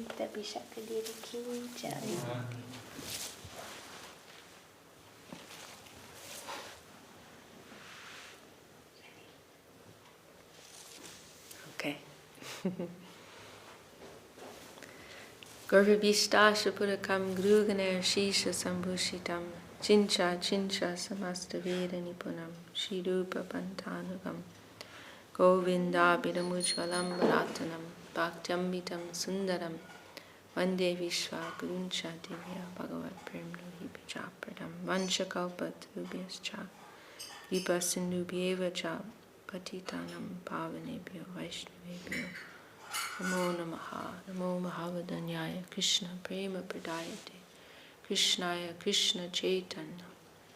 Sriyukta Vishakha ki jai. Okay. Gurvabhishtasha purakam gruganer shisha sambhushitam chincha samasta veda nipunam shirupa pantanugam govinda bidamujvalam bharatanam bhaktyambitam sundaram vande vishwa guruncha divya bhagavat premnuhi bijapradam vanchakalpatrubhyascha vipa sindhubhyeva cha patitanam pavanebhyo vaishnavebhyo Namo Namaha, Namo Mahavadanyaya, Krishna Prema Pradayate, Krishnaya Krishna Chaitanya,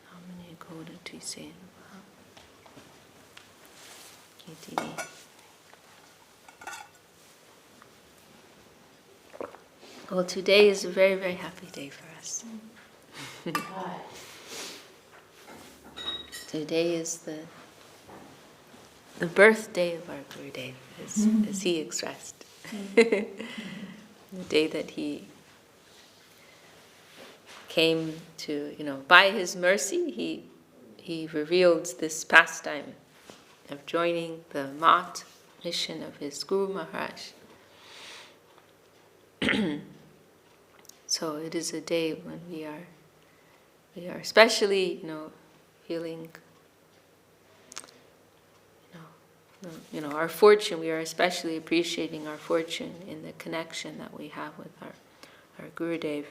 Namane Gaudati Se Namaha. KTV. Well, today is a very, very happy day for us. Today is the birthday of our Gurudev, as he expressed. The day that he came to, by his mercy, he revealed this pastime of joining the Mat mission of his Guru Maharaj. So it is a day when we are especially, feeling, our fortune. We are especially appreciating our fortune in the connection that we have with our Gurudev.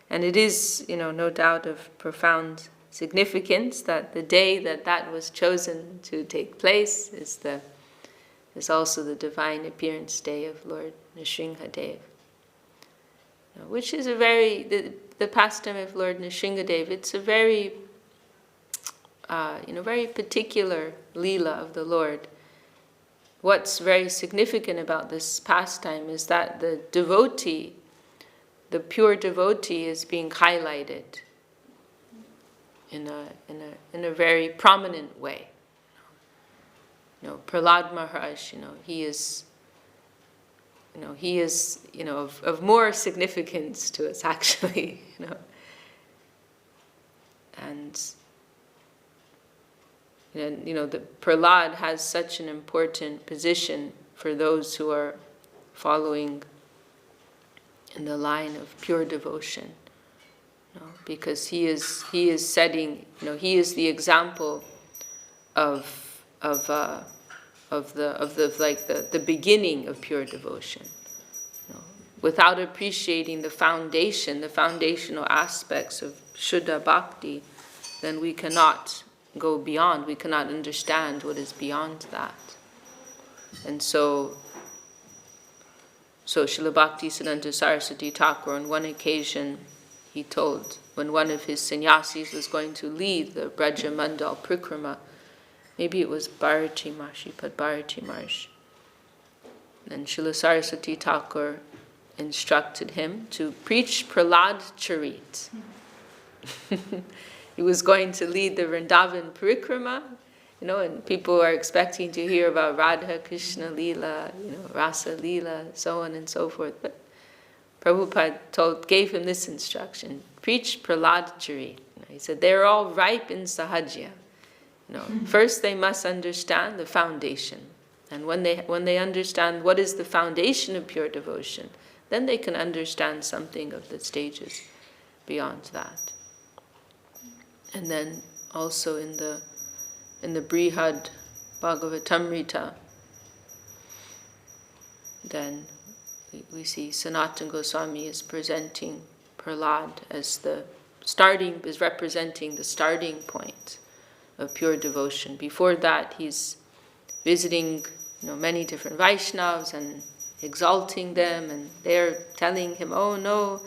And it is, no doubt of profound significance that the day that was chosen to take place is also the divine appearance day of Lord Nrisimhadev. Which is the pastime of Lord Nrisimhadev, it's a very, very particular leela of the Lord. What's very significant about this pastime is that the devotee, the pure devotee, is being highlighted in a very prominent way. Prahlad Maharaj, he is of more significance to us actually, and the Prahlad has such an important position for those who are following in the line of pure devotion, because he is setting, he is the example of the beginning of pure devotion. Without appreciating the foundational aspects of Shuddha Bhakti, then we cannot go beyond, we cannot understand what is beyond that. And so Srila Bhaktisiddhanta Saraswati Thakur, on one occasion, he told, when one of his sannyasis was going to lead the Braja Mandal Prikrama, maybe it was Bharati Marsh, Bharati Marsh, and Srila Saraswati Thakur instructed him to preach Prahlad Charit. He was going to lead the Vrindavan Parikrama, and people are expecting to hear about Radha Krishna Leela, Rasa Leela, so on and so forth. But Prabhupada gave him this instruction: preach Prahlad Charit. He said they're all ripe in Sahajya. First they must understand the foundation, and when they understand what is the foundation of pure devotion, then they can understand something of the stages beyond that. And then also in the Brihad Bhagavatamrita, then we see Sanatana Goswami is presenting Prahlad as is representing the starting point of pure devotion. Before that, he's visiting, many different Vaishnavas and exalting them, and they're telling him, "Oh no,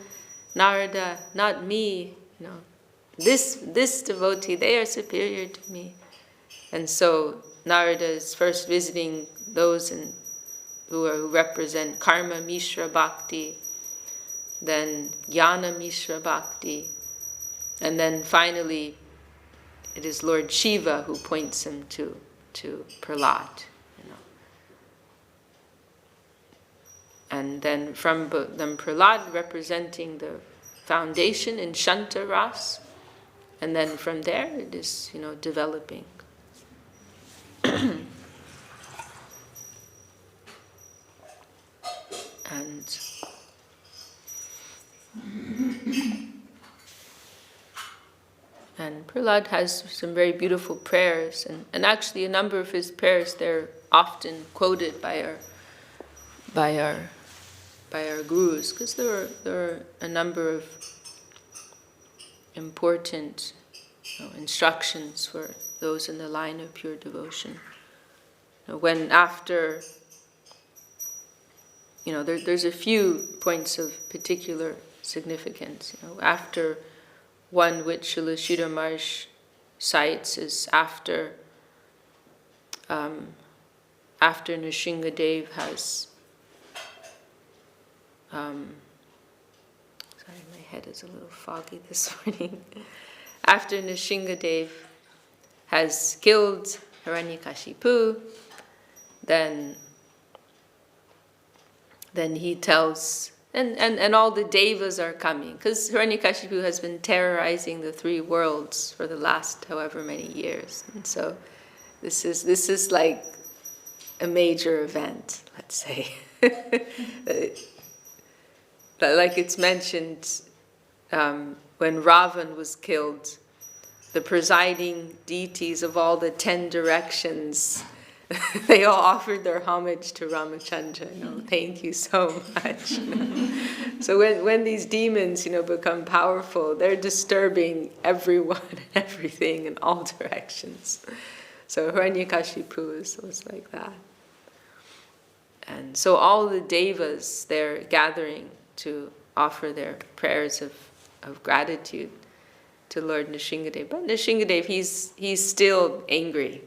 Narada, not me. This devotee, they are superior to me." And so Narada is first visiting those who represent Karma Mishra Bhakti, then Jnana Mishra Bhakti, and then finally it is Lord Shiva who points him to Prahlad. And then Prahlad representing the foundation in Shanta Ras, and then from there it is, developing. And Prahlad has some very beautiful prayers, and actually a number of his prayers, they're often quoted by our gurus, because there are a number of important instructions for those in the line of pure devotion. When after, there's a few points of particular significance. After one which Srila Sridhar Maharaj cites is after Nrisimhadev has sorry, my head is a little foggy this morning. After Nrisimhadev has killed Hiranyakashipu, then he tells, and all the devas are coming, because Hiranyakashipu has been terrorizing the three worlds for the last however many years, and so this is like a major event, let's say. Like it's mentioned, when Ravan was killed, the presiding deities of all the 10 directions, they all offered their homage to Ramachandra. Thank you so much. So when these demons, become powerful, they're disturbing everyone and everything in all directions. So Hiranyakashipu was like that. And so all the devas, they're gathering to offer their prayers of gratitude to Lord Nrisimhadev. But Nrisimhadev, he's still angry.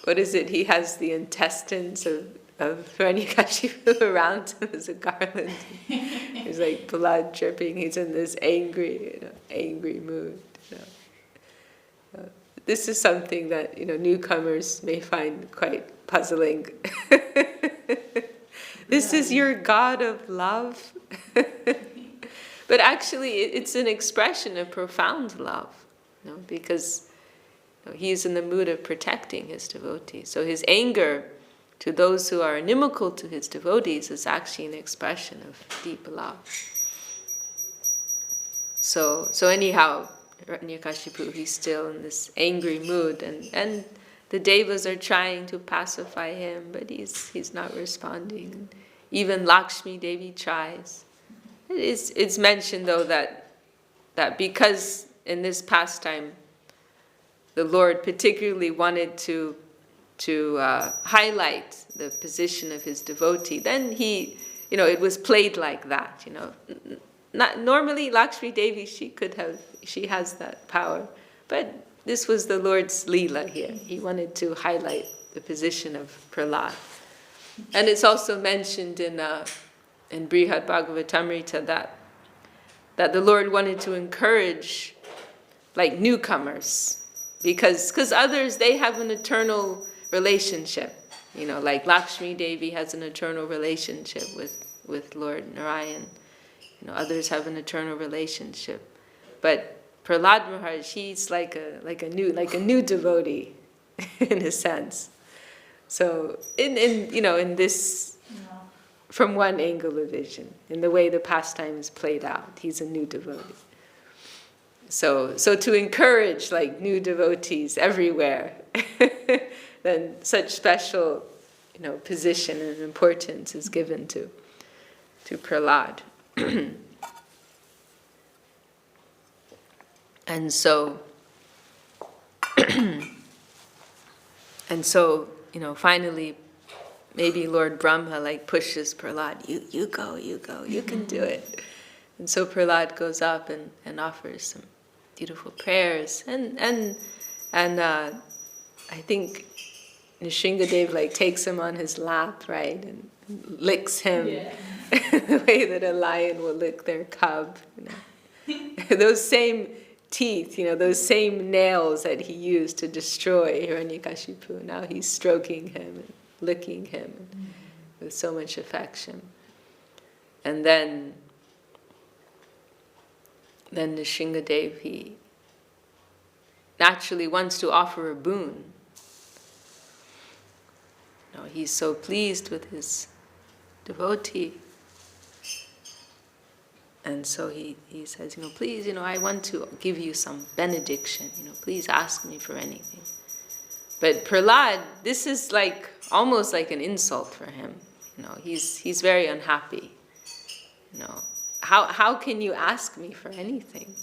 What is it? He has the intestines of Hiranyakashipu around him as a garland. There's like blood dripping. He's in this angry mood. This is something that newcomers may find quite puzzling. This is your God of love? But actually it's an expression of profound love, because he's in the mood of protecting his devotees. So his anger to those who are inimical to his devotees is actually an expression of deep love. So anyhow, Hiranyakashipu, he's still in this angry mood, and the devas are trying to pacify him, but he's not responding. Even Lakshmi Devi tries. It's mentioned though that because in this pastime the Lord particularly wanted to highlight the position of his devotee, then it was played like that. Not normally Lakshmi Devi, she has that power, but this was the Lord's Leela here. He wanted to highlight the position of Prahlad. And it's also mentioned in Brihad Bhagavatamrita that the Lord wanted to encourage like newcomers, because others, they have an eternal relationship. Like Lakshmi Devi has an eternal relationship with Lord Narayan. Others have an eternal relationship. But Prahlad Maharaj, he's like a new devotee in a sense. So in this, from one angle of vision, in the way the pastime is played out, he's a new devotee. So to encourage like new devotees everywhere, then such special position and importance is given to Prahlad. And so finally, maybe Lord Brahma like pushes Prahlad, you go, you can do it. And so Prahlad goes up and offers some beautiful prayers, and I think Nrisimhadev like takes him on his lap, right, and licks him the way that a lion will lick their cub. Those same teeth, those same nails that he used to destroy Hiranyakashipu, now he's stroking him licking him with so much affection. And then Nrisimhadev, he naturally wants to offer a boon. He's so pleased with his devotee. And so he says, please, I want to give you some benediction. Please ask me for anything. But Prahlad, this is almost like an insult for him. He's very unhappy. How can you ask me for anything?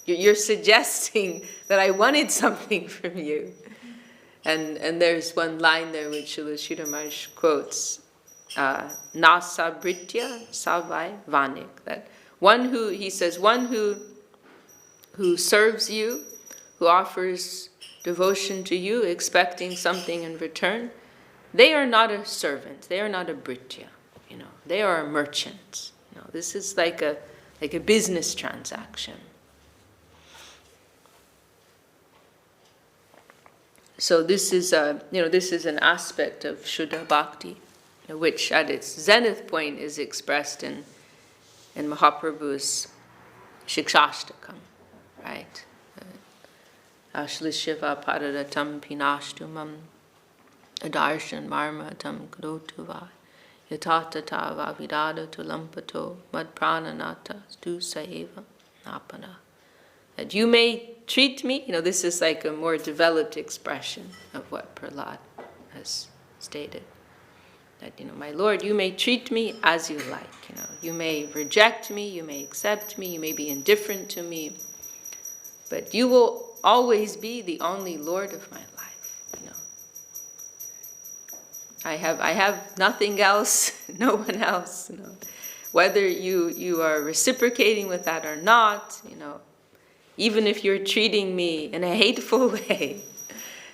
You're suggesting that I wanted something from you. And there's one line there which Srila Sridhar Maharaj quotes, Na sabritya savai vanik, that one who serves you, who offers devotion to you, expecting something in return, they are not a servant, they are not a britya, they are a merchant. This is like a business transaction. So this is an aspect of Shuddha Bhakti, which at its zenith point is expressed in Mahaprabhu's Shikshashtakam, right? Ashlishiva paradatam pinashtumam adarshan marmatam karotuva yatatata vavidada tulampato madprananata stu saeva napana. That you may treat me, this is like a more developed expression of what Prahlad has stated. That, my Lord, you may treat me as you like. You may reject me, you may accept me, you may be indifferent to me, but you will always be the only Lord of my life. I have nothing else, no one else. Whether you are reciprocating with that or not, even if you're treating me in a hateful way,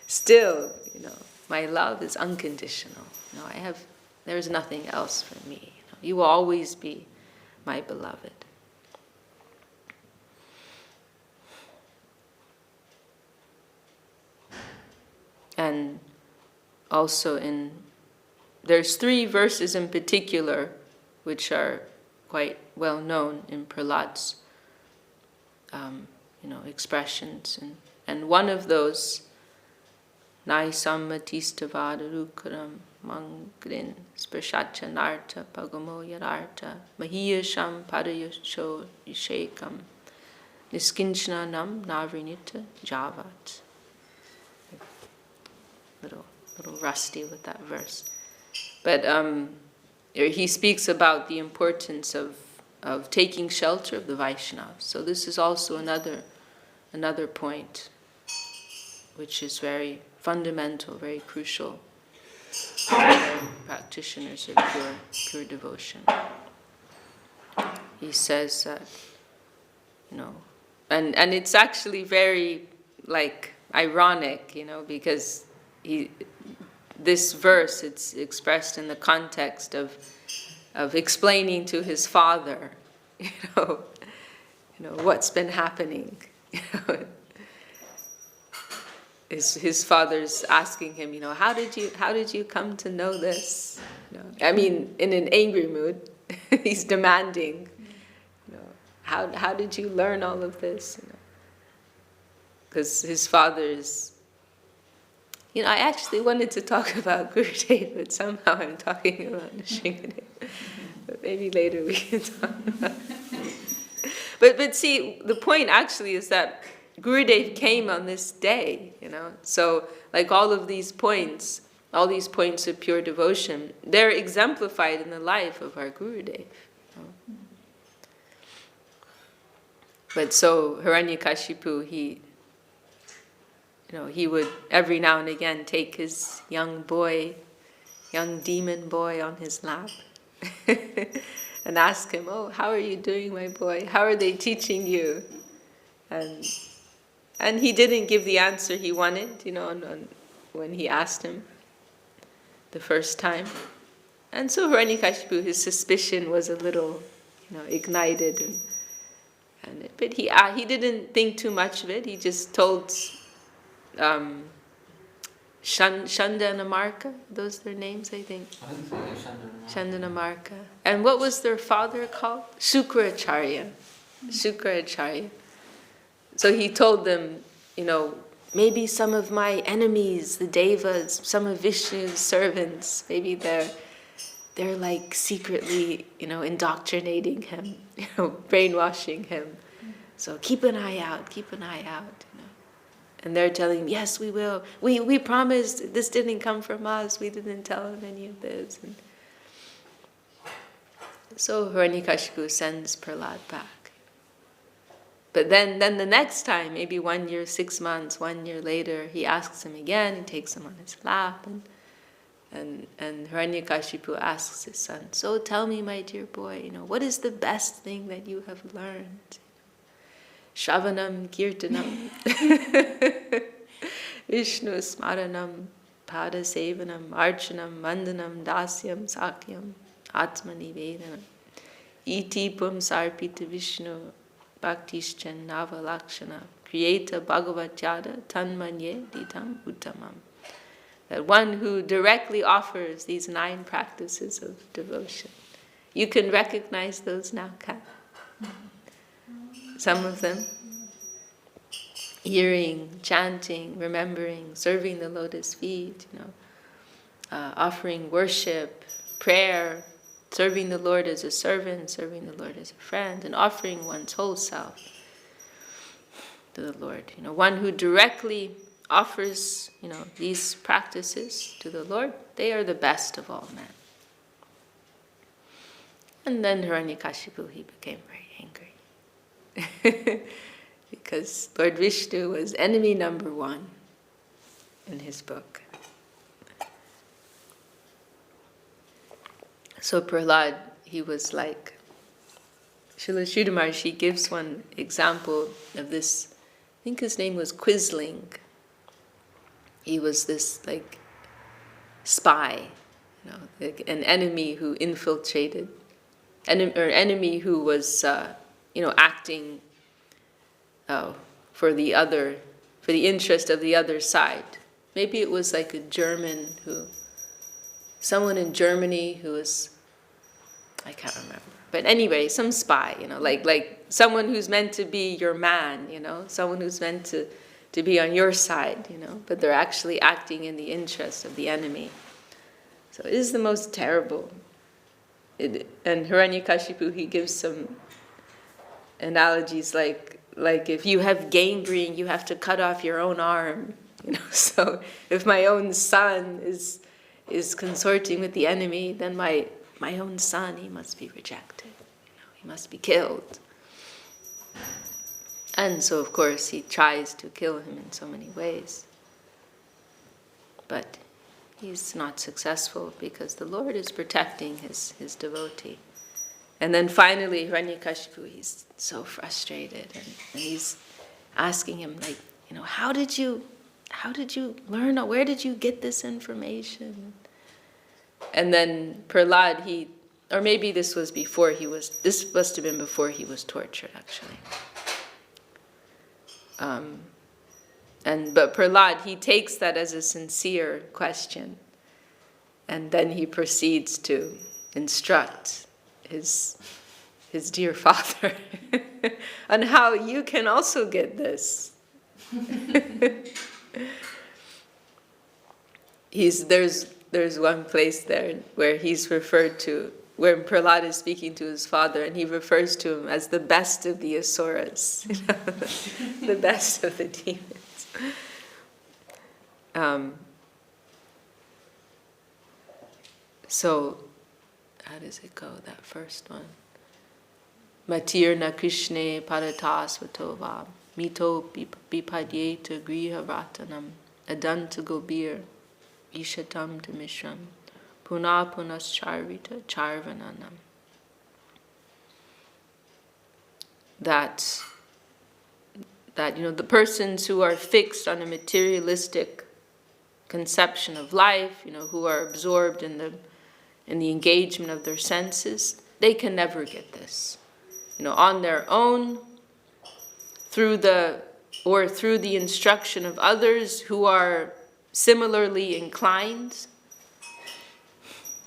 still, my love is unconditional. There's nothing else for me. You will always be my beloved. And also there's 3 verses in particular which are quite well known in Prahlad's expressions, and one of those, Naisammatistavarukaram mangrin sprashachanarta pagamo yararta mahiyasham parayasho yishekam niskinchnanam navrinita javat. Little rusty with that verse, but he speaks about the importance of taking shelter of the Vaishnavas. So this is also another point which is very fundamental, very crucial for practitioners of pure devotion. He says that, and it's actually very ironic, because this verse, it's expressed in the context of explaining to his father, what's been happening. His father's asking him, how did you come to know this? In an angry mood, he's demanding, how did you learn all of this? Because his father's, I actually wanted to talk about Gurudev, but somehow I'm talking about Nrisimhadev. But maybe later we can talk about it. But see, the point actually is that Gurudev came on this day, So all of these points, all these points of pure devotion, they're exemplified in the life of our Gurudev. But so Hiranyakashipu, he would every now and again take his young demon boy on his lap and ask him, "Oh, how are you doing, my boy? How are they teaching you?" And he didn't give the answer he wanted, when he asked him the first time. And so Hiranyakashipu, his suspicion was a little, ignited, but he didn't think too much of it. He just told Shandanamarka, those their names, I think. Shandanamarka. And what was their father called? Shukracharya. Shukracharya. So he told them, maybe some of my enemies, the Devas, some of Vishnu's servants, maybe they're like secretly, indoctrinating him, brainwashing him. So keep an eye out. And they're telling him, yes, we will. We promised, this didn't come from us. We didn't tell him any of this. And so Hiranyakashipu sends Prahlad back. But then the next time, maybe 1 year, 6 months, 1 year later, he asks him again, he takes him on his lap, and Hiranyakashipu asks his son, so tell me, my dear boy, what is the best thing that you have learned? Shravanam, Kirtanam, Vishnu Smaranam, Pada Sevanam, Archanam, Vandanam, Dasyam, Sakyam, Atmani Vedanam, Iti Pum Sarpita Vishnu, Bhaktischan Navalakshana, Kriyeta Bhagavatyada, Tanmanye Ditam Uttamam. That one who directly offers these 9 practices of devotion. You can recognize those now, Kat? Some of them. Hearing, chanting, remembering, serving the lotus feet, offering worship, prayer, serving the Lord as a servant, serving the Lord as a friend, and offering one's whole self to the Lord. One who directly offers, these practices to the Lord, they are the best of all men. And then Hiranyakashipu, he became very angry. Because Lord Vishnu was enemy number 1 in his book. So Prahlad, he was like, Srila Sridhar Maharshi gives one example of this, I think his name was Quisling. He was this spy, an enemy who infiltrated, enemy who was, acting for the interest of the other side. Maybe it was like a German someone in Germany who was, I can't remember. But anyway, some spy, like someone who's meant to be your man, someone who's meant to be on your side, but they're actually acting in the interest of the enemy. So it is the most terrible. And Hiranyakashipu, he gives some analogies like if you have gangrene, you have to cut off your own arm. So if my own son is consorting with the enemy, then my own son, he must be rejected. He must be killed. And so, of course, he tries to kill him in so many ways. But he's not successful because the Lord is protecting his devotee. And then finally, Hiranyakashipu, he's so frustrated, and he's asking him, how did you learn, where did you get this information? And then Prahlad, or maybe this must have been before he was tortured, actually. But Prahlad, he takes that as a sincere question, and then he proceeds to instruct his dear father on how you can also get this. There's one place there where he's referred to, where Prahlad is speaking to his father, and he refers to him as the best of the asuras, the best of the demons. So, how does it go, that first one? Matirna Krishne Paratasvatova Mito Bipadyeta Griha Ratanam Adanta Gobir Ishatam Dimishram Puna Punascharvita Charvananam. That the persons who are fixed on a materialistic conception of life, who are absorbed in the engagement of their senses, they can never get this. On their own, through the instruction of others who are similarly inclined.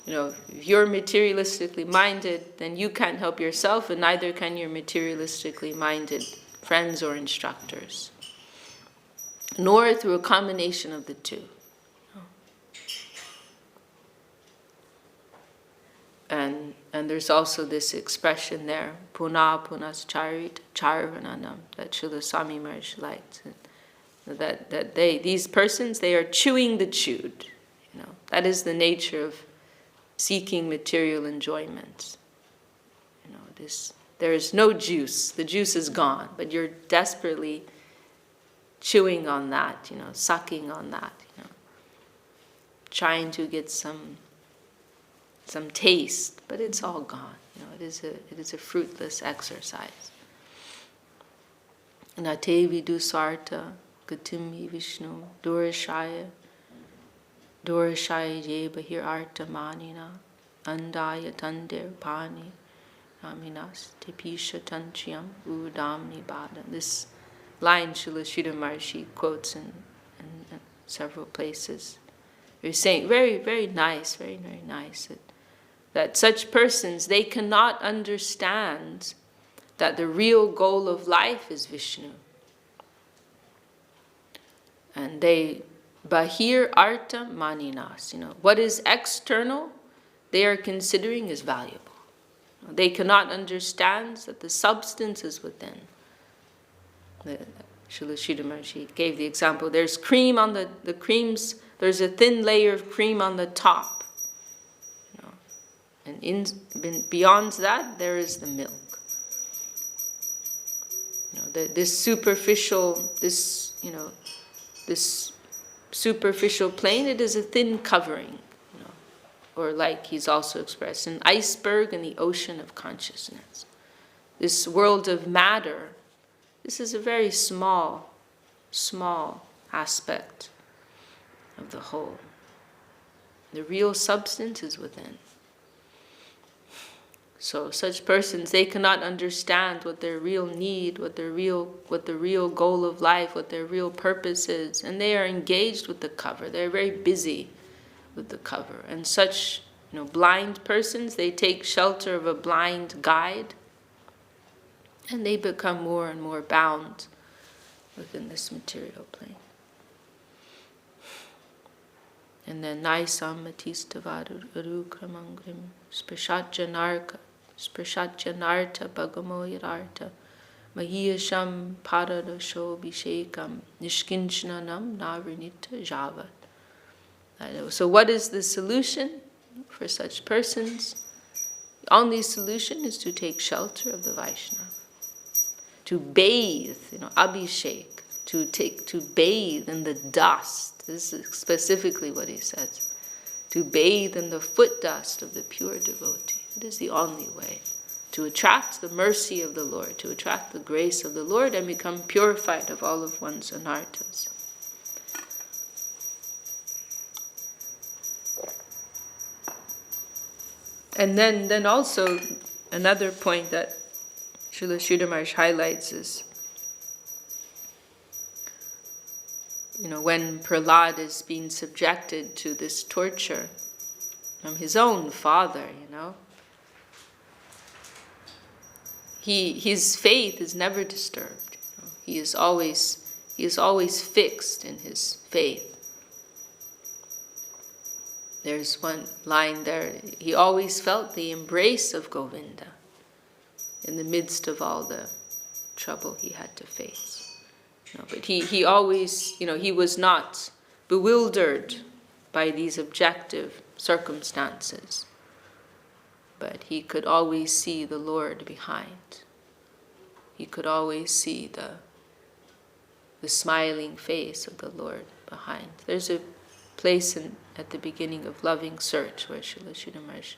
If you're materialistically minded, then you can't help yourself, and neither can your materialistically minded friends or instructors, nor through a combination of the two. And there's also this expression there, puna punas charit charvananam, that Srila Swami Maharaj liked. That these persons, they are chewing the chewed. That is the nature of seeking material enjoyment. There is no juice. The juice is gone, but you're desperately chewing on that, sucking on that, trying to get some taste, but it's all gone. It is a fruitless exercise. Natevi dusarta gatimhi Vishnu durashaya je bahir arta manina andaya tandir pani aminas tepisha tanchiyam udamni bada. This line Srila Sridhar Maharshi quotes in several places. He's saying very, very nice, very, very nice, that such persons, they cannot understand that the real goal of life is Vishnu. And they, bahir arta maninas, what is external, they are considering as valuable. They cannot understand that the substance is within. Srila Sridhar Maharshi gave the example, there's cream on the creams, there's a thin layer of cream on the top. And beyond that, there is the milk. This superficial plane, it is a thin covering. Or like he's also expressed, an iceberg in the ocean of consciousness. This world of matter, this is a very small aspect of the whole. The real substance is within. So such persons, they cannot understand what their real need, what the real goal of life, what their real purpose is, and they are engaged with the cover. They're very busy with the cover. And such, blind persons, they take shelter of a blind guide, and they become more and more bound within this material plane. And then Naisam Matistavaru Kramangrim Sprashatjanarta Bhagamoyararta Mahiyasham Paradasho Vishakam Nishkinchnanam Navrinita Javat. So what is the solution for such persons? The only solution is to take shelter of the Vaishnava. To bathe, abhishek, to bathe in the dust. This is specifically what he says. To bathe in the foot dust of the pure devotee. It is the only way to attract the mercy of the Lord, to attract the grace of the Lord and become purified of all of one's anarthas. And then also another point that Srila Sridhar Maharaj highlights is, when Prahlad is being subjected to this torture from his own father, his faith is never disturbed. He is always fixed in his faith. There's one line there, he always felt the embrace of Govinda in the midst of all the trouble he had to face. But he always, he was not bewildered by these objective circumstances, but he could always see the Lord behind. He could always see the smiling face of the Lord behind. There's a place at the beginning of Loving Search where Srila Sridhar Maharaj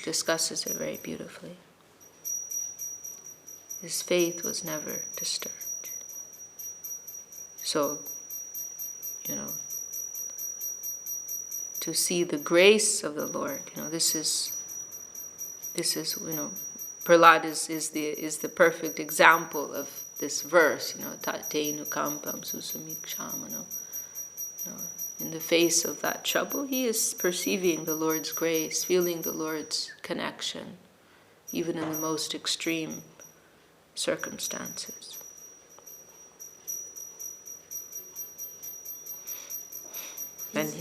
discusses it very beautifully. His faith was never disturbed. So, to see the grace of the Lord, this is Prahlad is the perfect example of this verse, Tate nukampam susamiksham, in the face of that trouble, he is perceiving the Lord's grace, feeling the Lord's connection, even in the most extreme circumstances. Is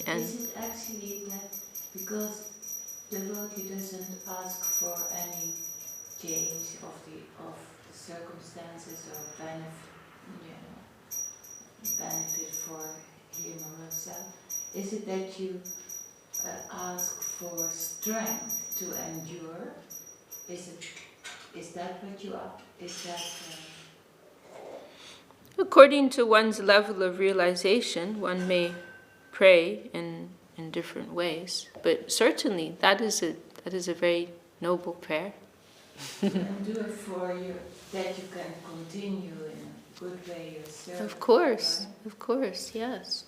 it actually that because the devotee doesn't ask for any change of the circumstances or benefit for him or herself? Is it that you ask for strength to endure? Is that what you are? Is that? According to one's level of realization, one may pray in different ways, but certainly that is a very noble prayer. And do it for you that you can continue in a good way yourself. Of course, yes.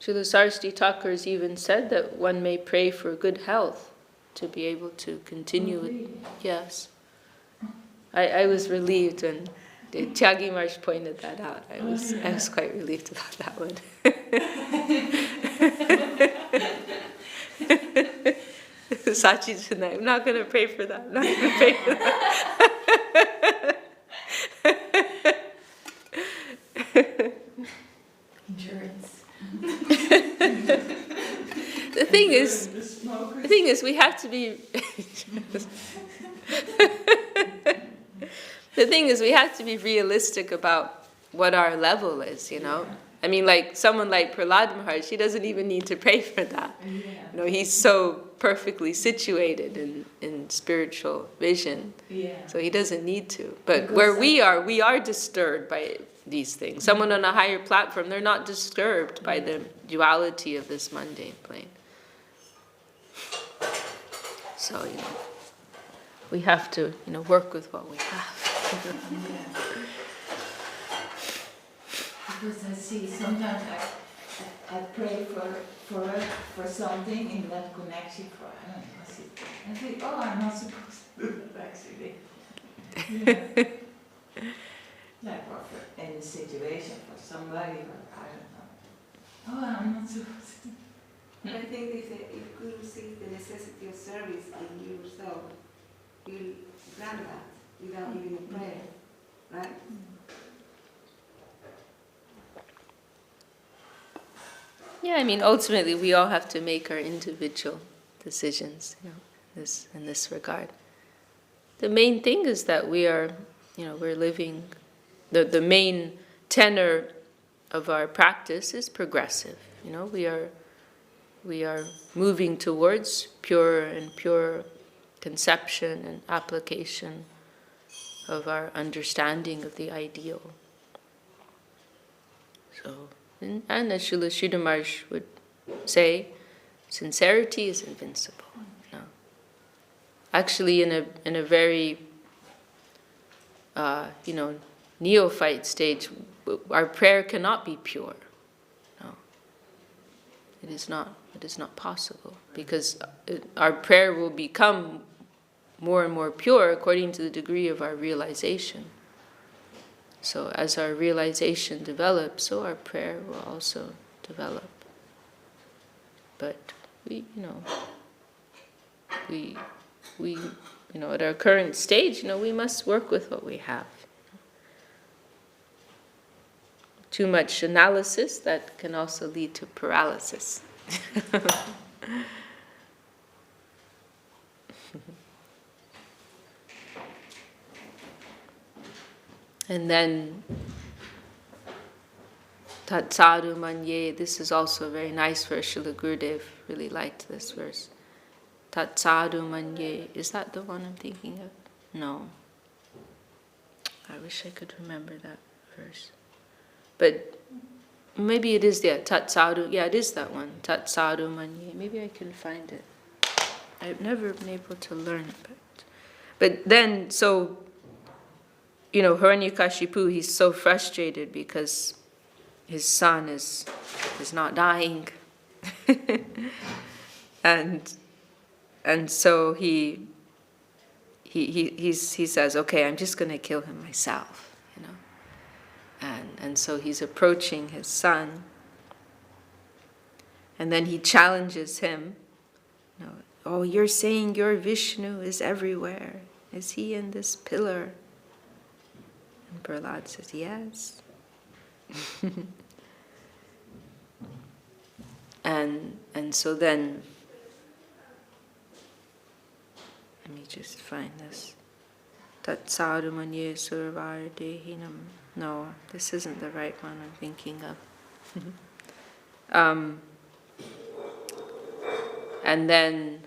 Srila Saraswati Thakur has even said that one may pray for good health to be able to continue. Really? Yes. I was relieved when Tyagi Maharaj pointed that out. I was quite relieved about that one. Sachi tonight, I'm not going to pray for that. I'm not going to pray for that. Endurance. The thing is, we have to be. The thing is, we have to be realistic about what our level is, you know. I mean, like someone like Prahlad Maharaj, he doesn't even need to pray for that. Yeah. You know, he's so perfectly situated in spiritual vision, so he doesn't need to. But because where we are disturbed by these things. Someone on a higher platform, they're not disturbed by the duality of this mundane plane. So, you know, we have to, you know, work with what we have. Because I see sometimes I pray for something in that connection for I don't know, I think, oh, I'm not supposed to do that actually. Yeah. Like or for any situation for somebody or I don't know. Oh, I'm not supposed to. I think if Guru sees the necessity of service in yourself, you'll grant that without even a prayer, right? Yeah, I mean, ultimately, we all have to make our individual decisions, you know, in this regard. The main thing is that we are, you know, we're living. The main tenor of our practice is progressive. You know, we are moving towards pure conception and application of our understanding of the ideal. So, and as Srila Sridhar Maharaj would say, sincerity is invincible. You know? Actually, in a very you know, neophyte stage, our prayer cannot be pure. No, it is not. It is not possible because our prayer will become more and more pure according to the degree of our realization. So as our realization develops, so our prayer will also develop. But we at our current stage, you know, we must work with what we have. Too much analysis, that can also lead to paralysis. And then Tat Sadhu Manye, this is also a very nice verse. Srila Gurudev really liked this verse. Tat Sadhu Manye, is that the one I'm thinking of? No. I wish I could remember that verse. But maybe it is there, Tat Sadhu, yeah, it is that one, Tat Sadhu Manye. Maybe I can find it. I've never been able to learn it. But then, so, you know, Hiranyakashipu, he's so frustrated because his son is not dying. and so he says, okay, I'm just going to kill him myself, you know. And so he's approaching his son, And then he challenges him. Oh, you're saying your Vishnu is everywhere. Is he in this pillar? And Prahlad says, yes. and so then, let me just find this. Tat sadhumanye survardehinam. No, this isn't the right one I'm thinking of. And then,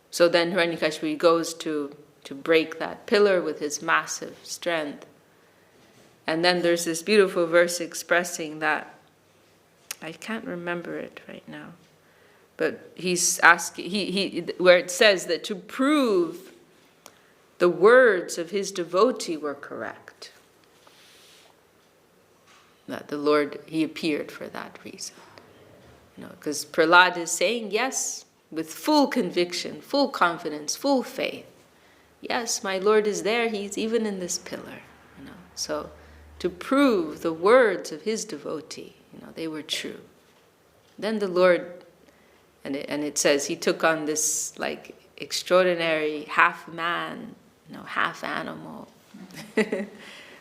so then Hiranyakashipu goes to break that pillar with his massive strength. And then there's this beautiful verse expressing that. I can't remember it right now. But he's asking, where it says that to prove the words of his devotee were correct, that the Lord, he appeared for that reason. Because Prahlad is saying, yes, with full conviction, full confidence, full faith. Yes, my Lord is there, he's even in this pillar. So to prove the words of his devotee, they were true. Then the Lord, and it says he took on this like extraordinary half man, half animal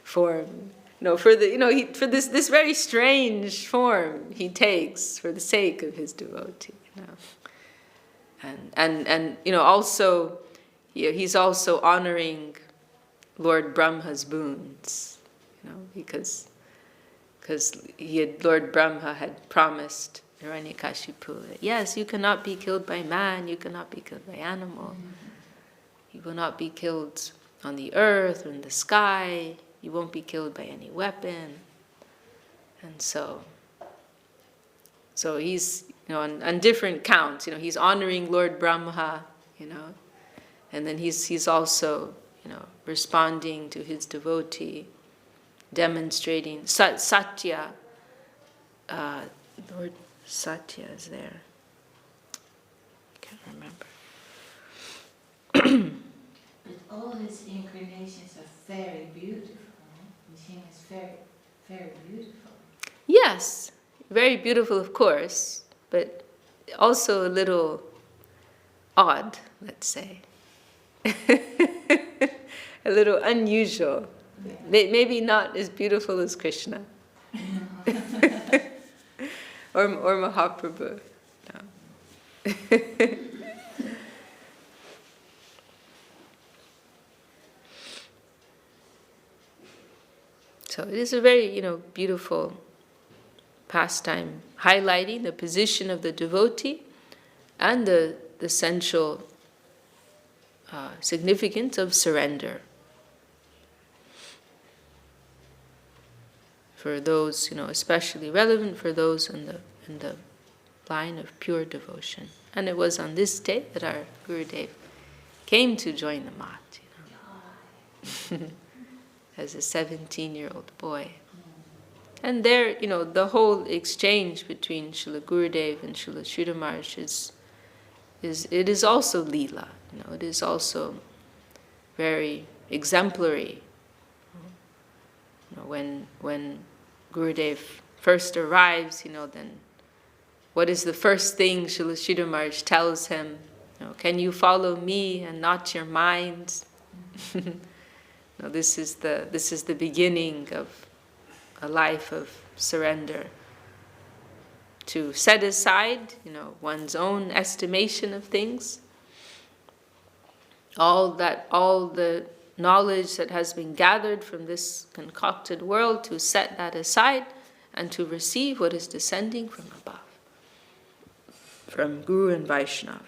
form. For this very strange form he takes for the sake of his devotee. And also he's also honoring Lord Brahma's boons, because Lord Brahma had promised Hiranyakashipu that yes, you cannot be killed by man, you cannot be killed by animal, you will not be killed on the earth or in the sky, you won't be killed by any weapon. And so he's on different counts, he's honoring Lord Brahma, and then he's also responding to his devotee, demonstrating Satya. Lord Satya is there. I can't remember. But all his incarnations are very beautiful. Nrisimha is very, very beautiful. Yes, very beautiful, of course, but also a little odd, let's say. A little unusual. Yeah. Maybe not as beautiful as Krishna. or Mahaprabhu. No. So it is a very, beautiful pastime, highlighting the position of the devotee and the essential significance of surrender. For those, especially relevant for those in the line of pure devotion. And it was on this day that our Gurudev came to join the mat, as a 17-year-old boy. And there, the whole exchange between Srila Gurudev and Srila Sridhar Maharaj is also Leela. It is also very exemplary. When Gurudev first arrives, then what is the first thing Srila Sridhar Maharaj tells him? Can you follow me and not your minds? This is the beginning of a life of surrender. To set aside, one's own estimation of things, all the knowledge that has been gathered from this concocted world, to set that aside and to receive what is descending from above, from Guru and Vaishnava.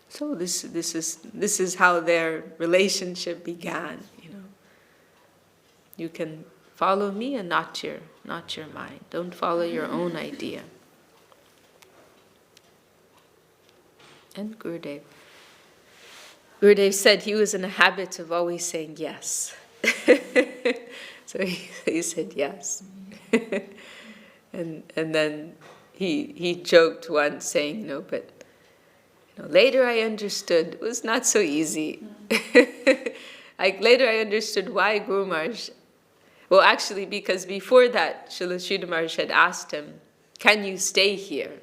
So this is how their relationship began. You can follow me and not your mind. Don't follow your own idea. And Gurudev said he was in a habit of always saying yes. So he said yes. And then he joked once saying, but later I understood it was not so easy. Later I understood why Guru Maharaj Well, actually, because before that, Srila Sridhar Maharaj had asked him, "Can you stay here?"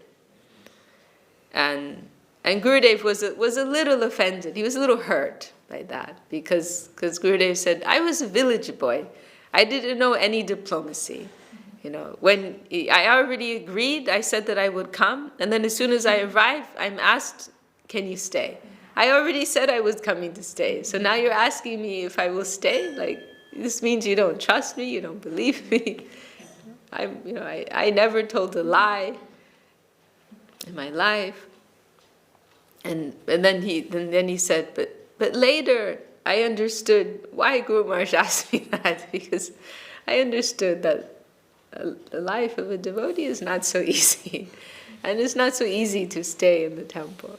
And Gurudev was a little offended. He was a little hurt by that because Gurudev said, "I was a village boy. I didn't know any diplomacy. When I already agreed, I said that I would come, and then as soon as I arrive, I'm asked, 'Can you stay?' I already said I was coming to stay. So now you're asking me if I will stay? Like, this means you don't trust me, you don't believe me. I never told a lie in my life." And then he said, but later I understood why Guru Maharaj asked me that, because I understood that the life of a devotee is not so easy, and it's not so easy to stay in the temple.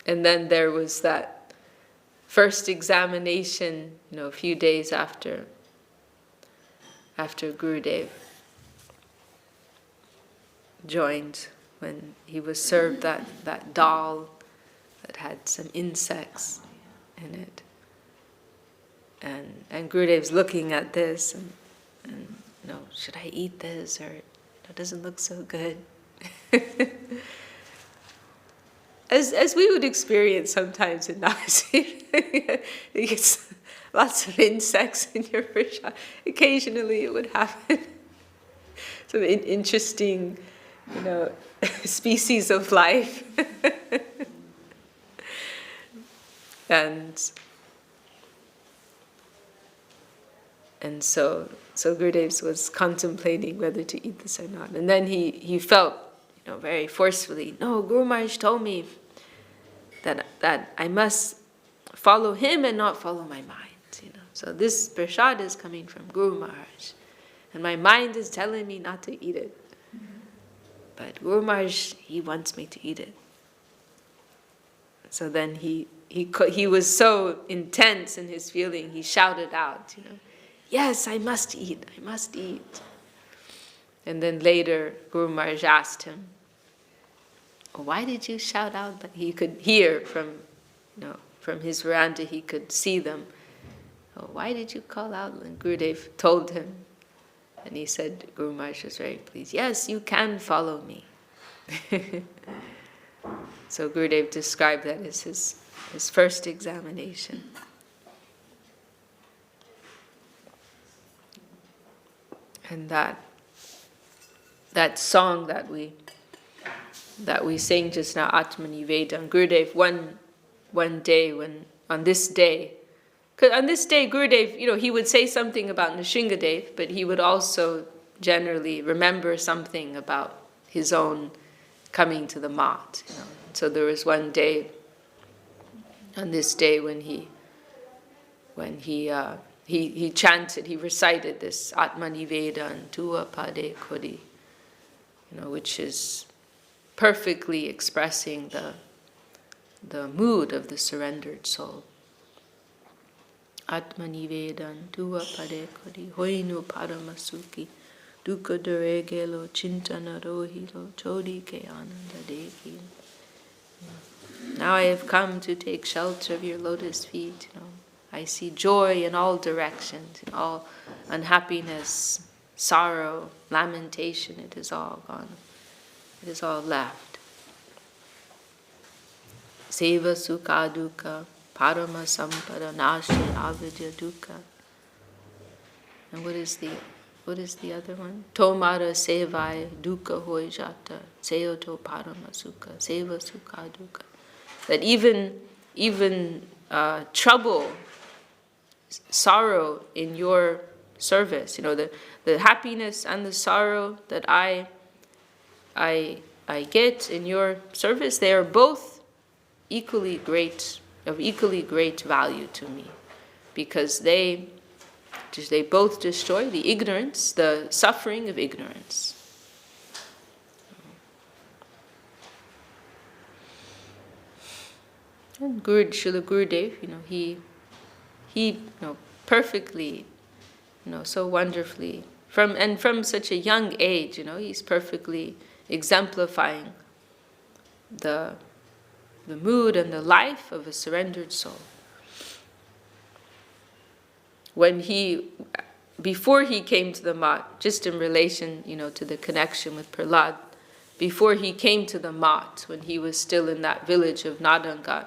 And then there was that first examination, a few days after Gurudev joined, when he was served that dal that had some insects in it. And Gurudev's looking at this and should I eat this, or it doesn't look so good. As we would experience sometimes in Nrisimha, you get lots of insects in your prasad. Occasionally it would happen. Some interesting, species of life. And so Gurudev was contemplating whether to eat this or not. And then he felt, very forcefully, no, Guru Maharaj told me that I must follow him and not follow my mind. So this prasad is coming from Guru Maharaj, and my mind is telling me not to eat it. But Guru Maharaj, he wants me to eat it. So then he was so intense in his feeling, he shouted out, yes, I must eat, I must eat. And then later, Guru Maharaj asked him, why did you shout out? But he could hear from his veranda, he could see them. Why did you call out? And Gurudev told him. And he said, Guru Maharaj was very pleased. Yes, you can follow me. So Gurudev described that as his first examination. And that song that we sang just now, Atmanivedana, Gurudev, one day on this day, because on this day Gurudev, he would say something about Nrisimhadev, but he would also generally remember something about his own coming to the mat. So there was one day, on this day, when he chanted, he recited this Atmanivedana Tua Pade Kodi, which is perfectly expressing the mood of the surrendered soul. Atmanivedana Tua Pade Kodi Hoinu Paramasuki Dukkha Duregelo Chintana Rohilo Chodi Ke Ananda Deki. Now I have come to take shelter of your lotus feet. I see joy in all directions, in all unhappiness, sorrow, lamentation. It is all gone. It is all left. Seva Sukha Dukkha Parama Sampada Nashi Avidya Dukkha. And what is the other one? Tomara Sevai Dukkha Hoi Jata Seyoto Parama Sukha Seva Sukha Dukkha. That even trouble, sorrow in your service, the happiness and the sorrow that I get in your service, they are both equally great, of equally great value to me, because they both destroy the ignorance, the suffering of ignorance. And Srila Gurudev, he perfectly, so wonderfully, from such a young age, he's perfectly exemplifying the mood and the life of a surrendered soul. before he came to the Mat, just in relation, to the connection with Prahlad, before he came to the Mat, when he was still in that village of Nadangat,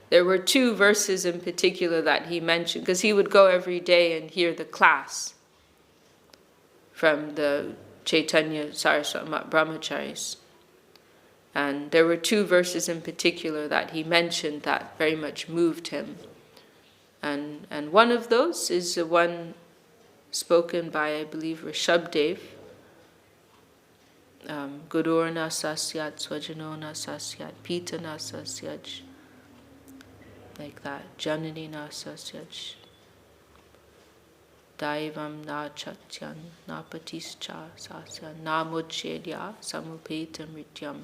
there were 2 verses in particular that he mentioned, because he would go every day and hear the class from the Chaitanya Saraswati Brahmacharis. And there were 2 verses in particular that he mentioned that very much moved him. And one of those is the one spoken by, I believe, Rishabhdev. Gururna sasyat swajanona sasyat pitana sasyat, like that. Janani na sasyat daivam na chatyan na patischa sasya na mudchedya samupeta mrityam,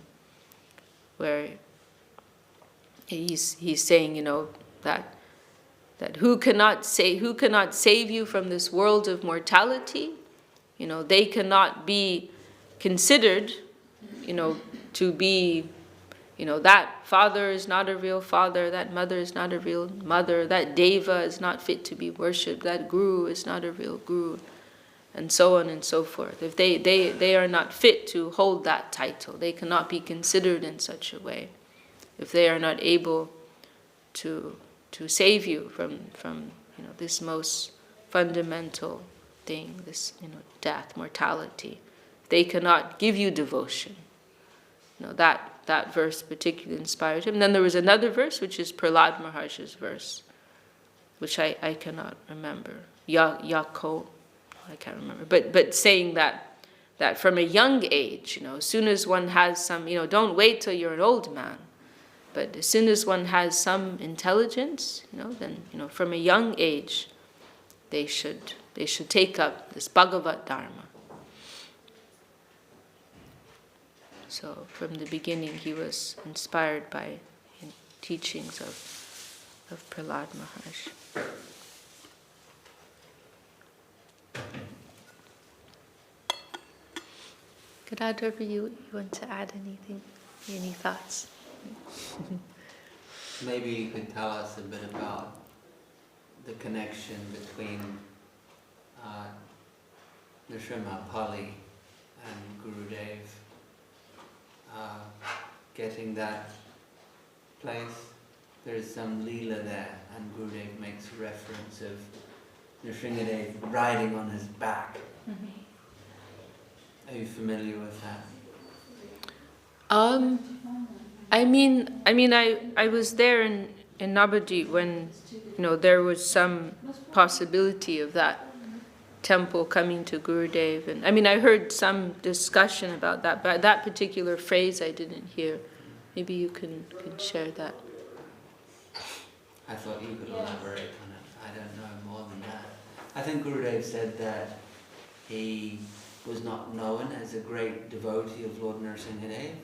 where he's saying, that who cannot save you from this world of mortality, they cannot be considered, to be, that father is not a real father, that mother is not a real mother, that deva is not fit to be worshipped, that guru is not a real guru, and so on and so forth. If they are not fit to hold that title, they cannot be considered in such a way. If they are not able to save you from this most fundamental thing, this death, mortality, they cannot give you devotion. That verse particularly inspired him. And then there was another verse, which is Prahlad Maharaj's verse, which I cannot remember. Yako, I can't remember. But saying that from a young age, as soon as one has some, don't wait till you're an old man. But as soon as one has some intelligence, then from a young age, they should take up this Bhagavat Dharma. So from the beginning, he was inspired by teachings of Prahlad Maharaj. Gadadhar, you want to add anything? Any thoughts? Maybe you could tell us a bit about the connection between Nrisimha Pali and Gurudev, getting that place. There's some leela there, and Gurudev makes reference of Nrisimhadev riding on his back. Are you familiar with that? I was there in Navadvip when, there was some possibility of that temple coming to Gurudev. And I heard some discussion about that, but that particular phrase I didn't hear. Maybe you can share that. I thought you could elaborate on it. I don't know more than that. I think Gurudev said that he was not known as a great devotee of Lord Nrisimhadev,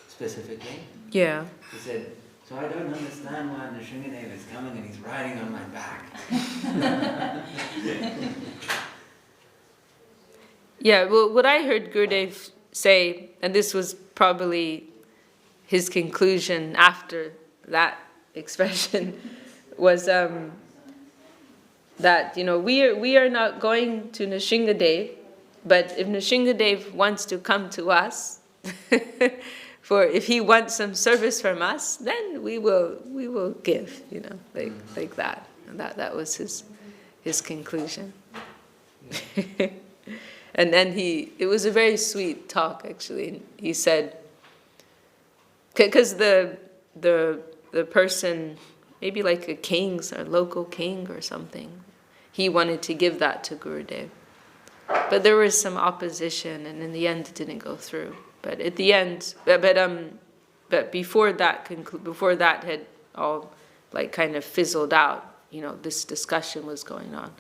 specifically. Yeah. He said, so I don't understand why Nrisimhadev is coming and he's riding on my back. Yeah, well, what I heard Gurudev say, and this was probably his conclusion after that expression, was that, we are not going to Nrisimhadev, but if Nrisimhadev wants to come to us, if he wants some service from us, then we will give, like that. And that was his conclusion. Yeah. And then it was a very sweet talk, actually. He said, because the person, maybe like a king, a local king or something, he wanted to give that to Gurudev. But there was some opposition, and in the end it didn't go through. But at the end, but before that had all kind of fizzled out, this discussion was going on.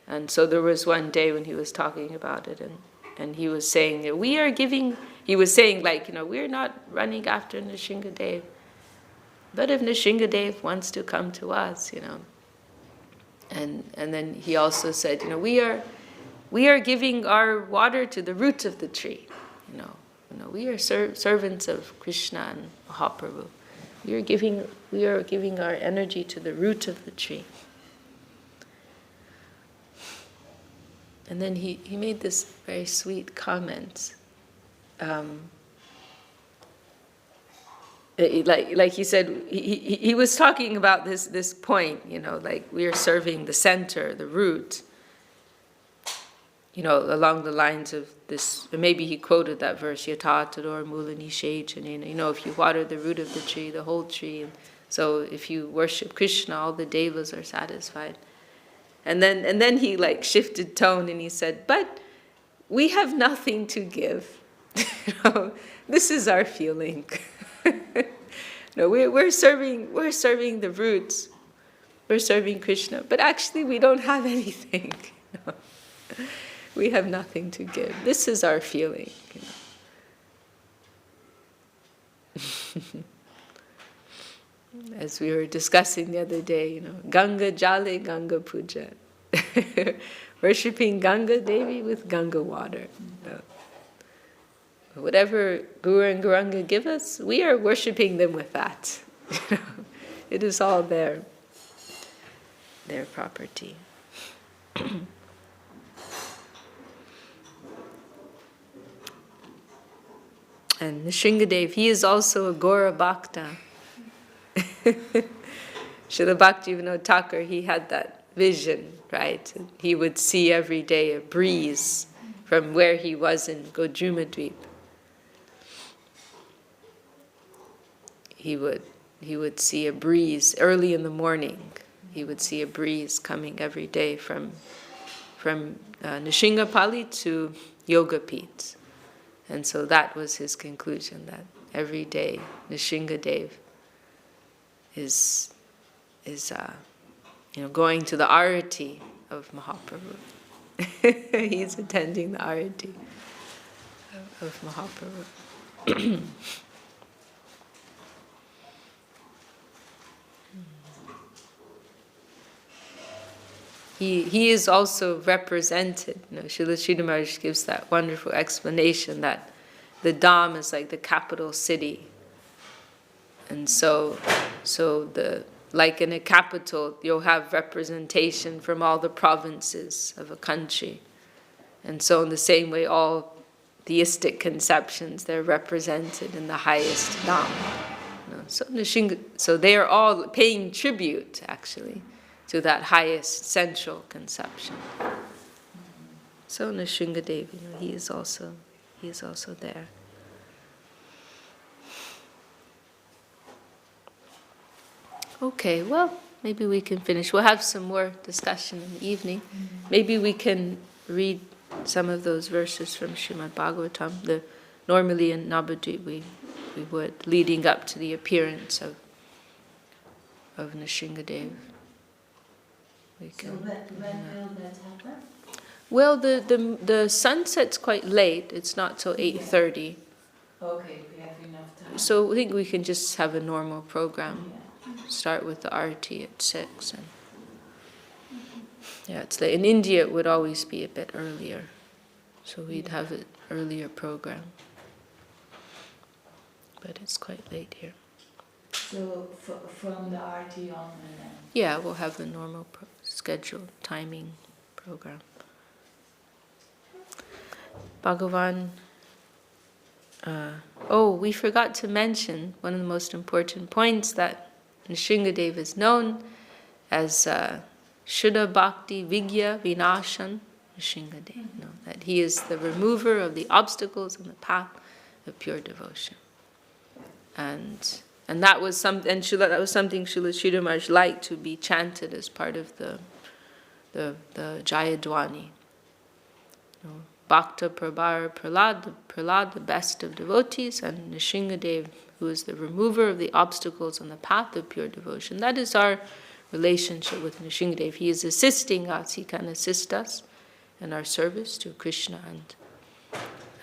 And so there was one day when he was talking about it, and he was saying that we're not running after Nrisimhadev, but if Nrisimhadev wants to come to us, and then he also said, we are giving our water to the root of the tree, we are servants of Krishna and Mahaprabhu. We are giving our energy to the root of the tree. And then he made this very sweet comment. Like he said, he was talking about this point, like we are serving the center, the root, along the lines of this. Maybe he quoted that verse, Yata Tador Mula Nishe Chanena. If you water the root of the tree, the whole tree. And so if you worship Krishna, all the devas are satisfied. And then he shifted tone and he said, but we have nothing to give. This is our feeling. We're serving the roots. We're serving Krishna, but actually we don't have anything. We have nothing to give. This is our feeling. As we were discussing the other day, Ganga Jale, Ganga Puja. Worshipping Ganga Devi with Ganga water. Whatever Guru and Gauranga give us, we are worshipping them with that. It is all their property. And Nrisimhadev, he is also a Gora Bhakta. Srila Bhaktivinoda Thakur, he had that vision, right? He would see every day a breeze from where he was in Gojumadweep. He would see a breeze early in the morning. He would see a breeze coming every day from Nrisimhapali to Yogapith. And so that was his conclusion, that every day Nrisimhadev is going to the arati of Mahaprabhu. He's attending the arati of Mahaprabhu. He is also represented. Srila Sridhar Maharaj gives that wonderful explanation that the Dham is like the capital city. And so like in a capital, you'll have representation from all the provinces of a country. And so in the same way, all theistic conceptions, they're represented in the highest Dham. So they are all paying tribute, actually, to that highest central conception. So Nrisimhadev, he is also there. Okay, well, maybe we can finish. We'll have some more discussion in the evening. Maybe we can read some of those verses from Srimad Bhagavatam. Normally in Navadvip we would, leading up to the appearance of Nrisimhadev. So when will that happen? Well, the sunset's quite late. It's not till 8:30. Okay, we have enough time. So I think we can just have a normal program. Start with the arati at 6. And it's late. In India, it would always be a bit earlier. So we'd have an earlier program. But it's quite late here. So from the arati on and then? Yeah, we'll have the normal scheduled timing program. Bhagavan. We forgot to mention one of the most important points, that Nrisimhadev is known as Shuddha Bhakti Vigya Vinashan Nrisimhadev. That he is the remover of the obstacles in the path of pure devotion. And that was something Srila Sridhar Maharaj liked to be chanted as part of the Jayadwani. Bhakta Prabhara Prahlad, the best of devotees, and Nrisimhadev, who is the remover of the obstacles on the path of pure devotion. That is our relationship with Nrisimhadev. He is assisting us, he can assist us in our service to Krishna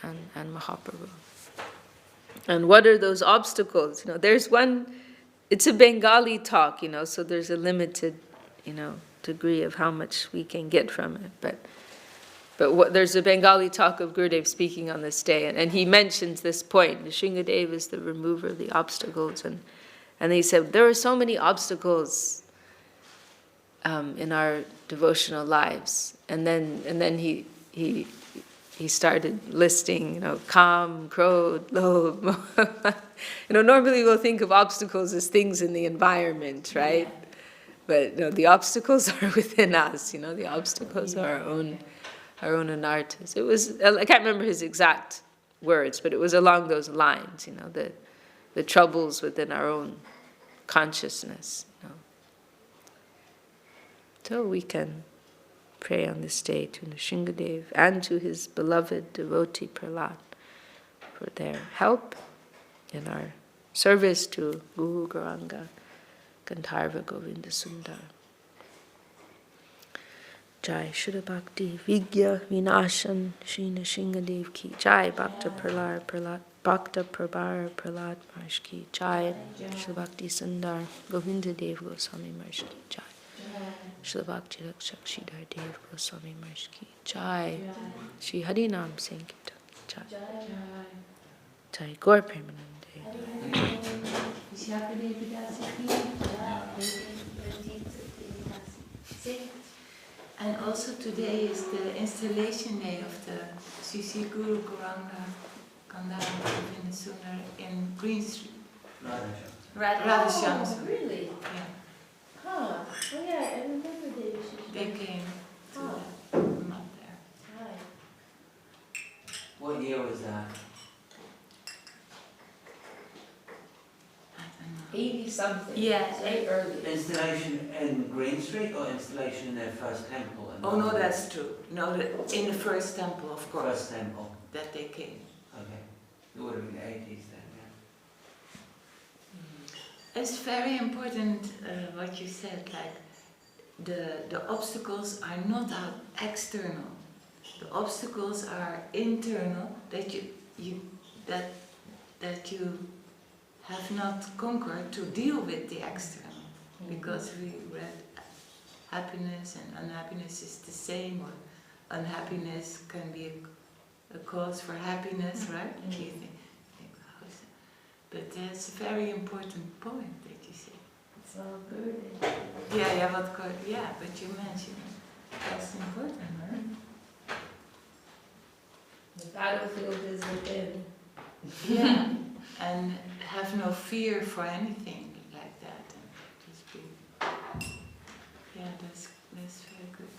and Mahaprabhu. And what are those obstacles? There's one, it's a Bengali talk, so there's a limited, degree of how much we can get from it. But there's a Bengali talk of Gurudev speaking on this day, and he mentions this point. Nrisimhadev is the remover of the obstacles, and he said there are so many obstacles in our devotional lives. And then he started listing, calm, krodh, lobh. Normally we'll think of obstacles as things in the environment, right? Yeah. But the obstacles are within us. The obstacles are our own anarthas. It was, I can't remember his exact words, but it was along those lines. The troubles within our own consciousness. So we can pray on this day to Nrisimhadev and to his beloved devotee Prahlad for their help in our service to Guru Gauranga Gandharva Govinda Sundar. Jai Shuddha Bhakti Vigya Vinashan Shri Nrisimhadev ki Jai Bhakta Prahlad Bhakta Prabhar Prahlad Maharaj ki Jai Shuddha Bhakti Sundar Govinda Dev Goswami Maharaj ki Jai Srila Bhakti Rakshak Sridhar Dev Goswami Maharaj ki Jai Shri Hari Nam Sankirtan Jai Jai Gaur Premanande Vishakha Devidasi. And also today is the installation day of the Sri Guru Gauranga Gandharva Govinda Sundar in Green Street. Radhashyam. Oh, really? Yeah. Huh. Oh yeah, I remember They came to Oh. the up there. What year was that? I don't know. 80 something. Yeah, It's very early. Installation in Green Street or installation in their first temple? Oh no, that's true. No, in the first temple, of course, First temple. that they came. Okay. It would have been the 80s then, It's very important what you said. Like the obstacles are not external. The obstacles are internal that you have not conquered to deal with the external. Because we read happiness and unhappiness is the same, or unhappiness can be a cause for happiness, right? You think, how is it? But that's a very important point that you say. It's all good. But you mentioned it. That's important, right? The battlefield is within. Yeah, and have no fear for anything like that. And just be. Yeah, that's very good.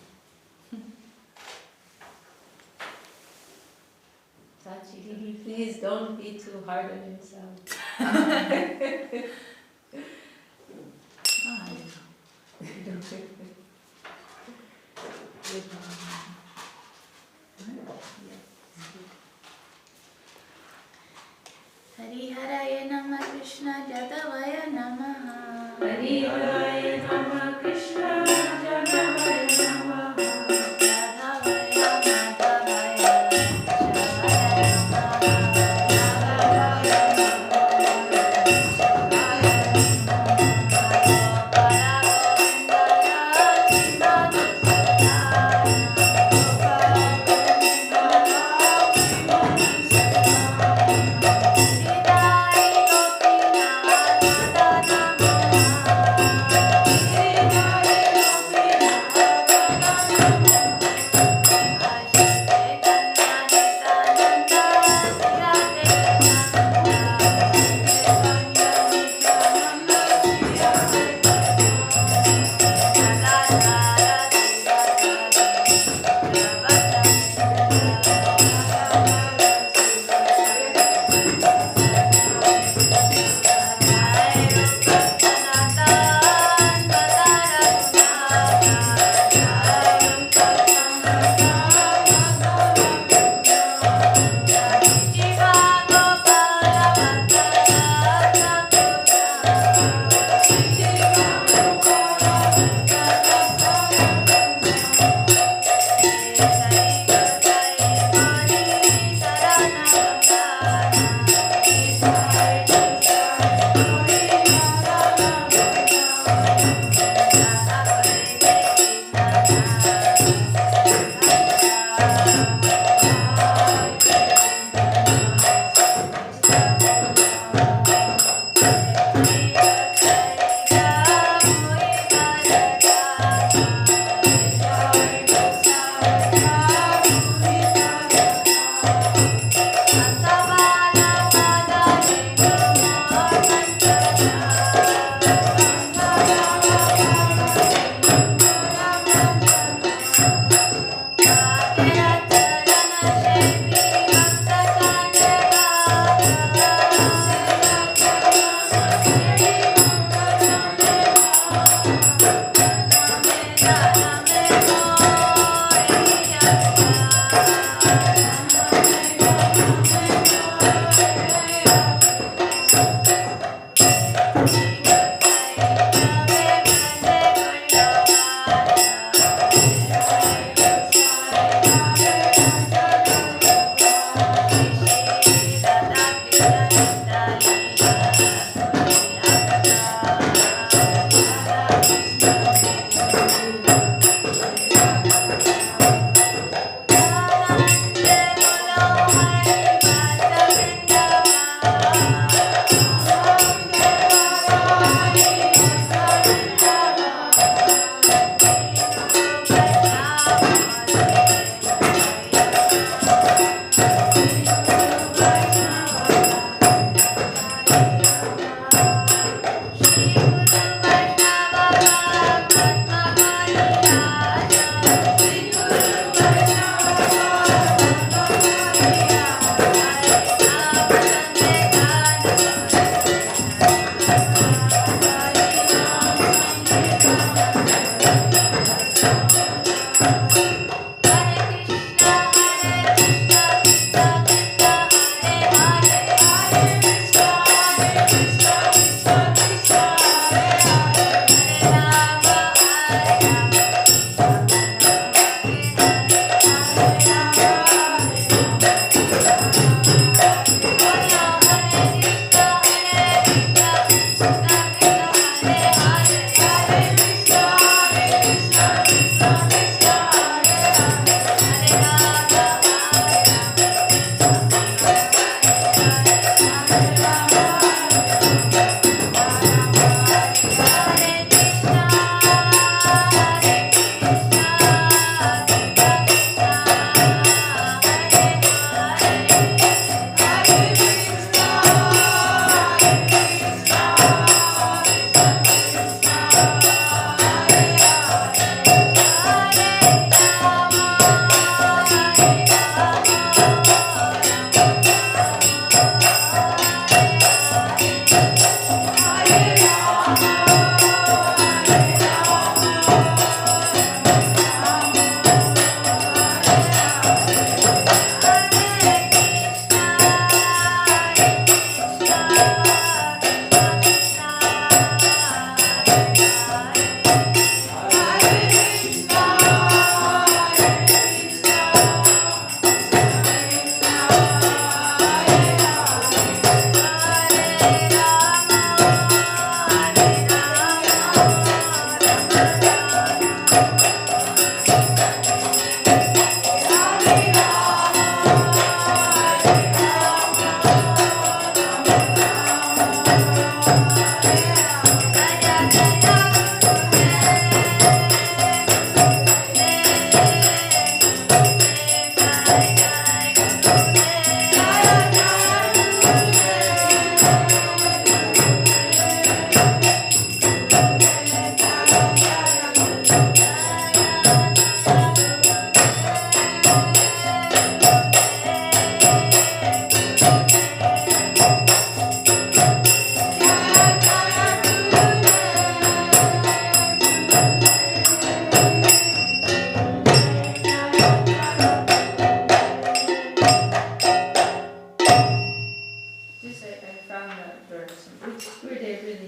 Sachi, please don't be too hard on yourself. Hari Haraya Namah Krishna Jadavaya Namaha. Hari Haraya Namah Krishna Jadavaya Namah. Jadavaya Madhavaya Jaya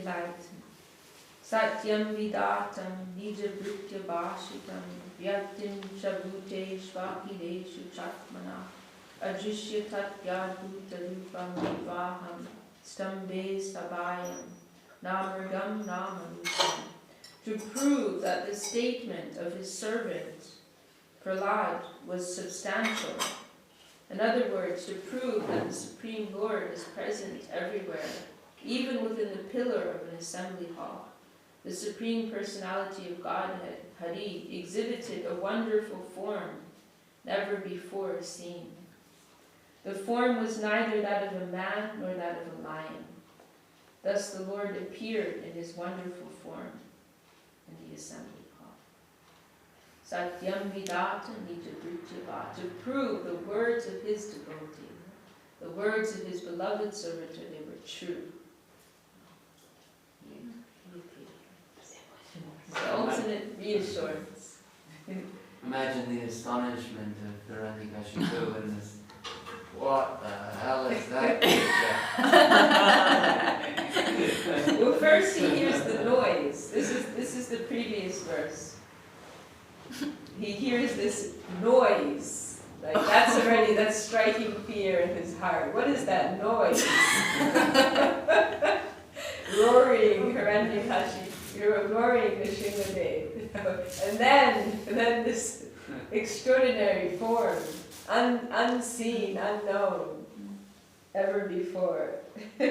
replied, Satyam vidatam nijabhritya bhashitam vyaktim shabhute shvakideshu chatmana adrishya tatyadhuta rupam vivaham stambe sabayam namargam namarupam. To prove that the statement of his servant Prahlad was substantial. In other words, to prove that the Supreme Lord is present everywhere, even within the pillar of an assembly hall. The Supreme Personality of Godhead, Hari, exhibited a wonderful form never before seen. The form was neither that of a man nor that of a lion. Thus the Lord appeared in his wonderful form in the assembly hall. Satyam vidata nijabhritya, to prove the words of his devotee, the words of his beloved servitor, they were true. The ultimate reassurance. Imagine the astonishment of Hiranyakashipu and this, what the hell is that picture? Well, first he hears the noise. This is the previous verse. He hears this noise. Like that's striking fear in his heart. What is that noise? Roaring Hiranyakashipu. You're roaring Nrisimhadev. And then this extraordinary form, unseen, unknown, ever before. We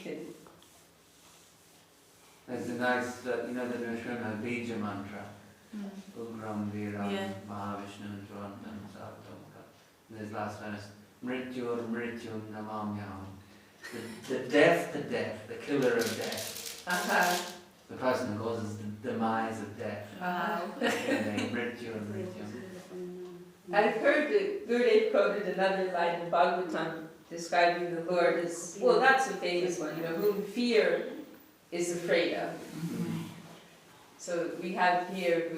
can. There's a nice, the Nrisimha Bija mantra. Ugram Viram Mahavishnu Drantam Sarvamka. This last line is Mrityur Mrityur Namamyam. The death, the killer of death. The person who causes the demise of death. Mrityu and Mrityu. I've heard that Gurudev quoted another line in Bhagavatam describing the Lord as, well, that's a famous one, whom fear is afraid of. So we have here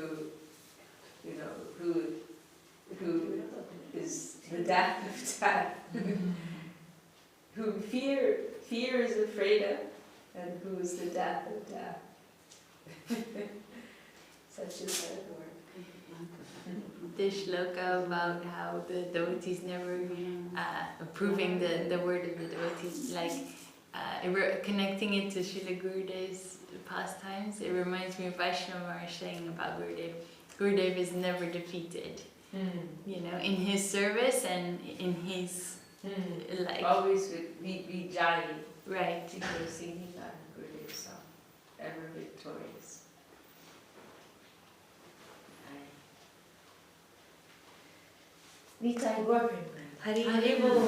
who is the death of death. Whom fear is afraid of, and who is the death of death. Such is that word. The shloka about how the devotees never approving the word of the devotees, connecting it to Srila Gurudev's pastimes, it reminds me of Vaishnava saying about Gurudev. Gurudev is never defeated, in his service and in his always with Vijay. Right. Gurudev self, ever victorious. Nitai Gorpin. Hari Bol.